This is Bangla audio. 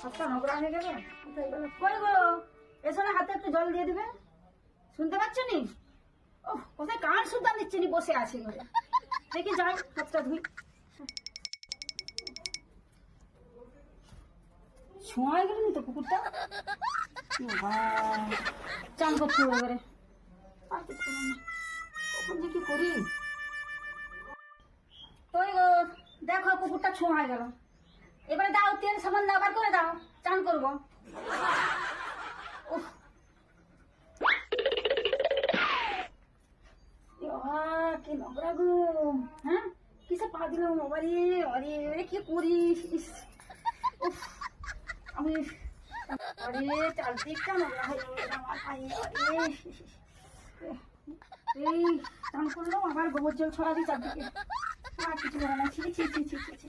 হাতটা নোংরা হয়ে গেল। কই গো, এসো না, হাতে একটু জল দিয়ে দিবে। শুনতে পাচ্ছ নি? ও কোথায় কান সুদ্ধা দিচ্ছে নি, বসে আছি ঘরে। দেখি যাই হাতটা ধুই। ছোঁয়াই গেল তো কুকুরটা। চান করতে হবে এবারে। আর কিছু না, কখন যে কি করি। কই গো, দেখো কুকুরটা ছোঁয়া গেল। এবারে দাও তেল সাবান আবার করে দাও, চান করবো। উফ, কি নোংরা গো। হ্যাঁ, কিসে পা দিলাম? আরে আরে আরে কি করিস? উফ, আমি আরে চারদিকটা নোংরা হয়ে গেল আমার পায়ে। আরে এই চান করলাম, আবার গোবর জল ছড়াবি চারদিকে। আর কিছু বলে না, ছি ছি ছি ছি ছি ছি।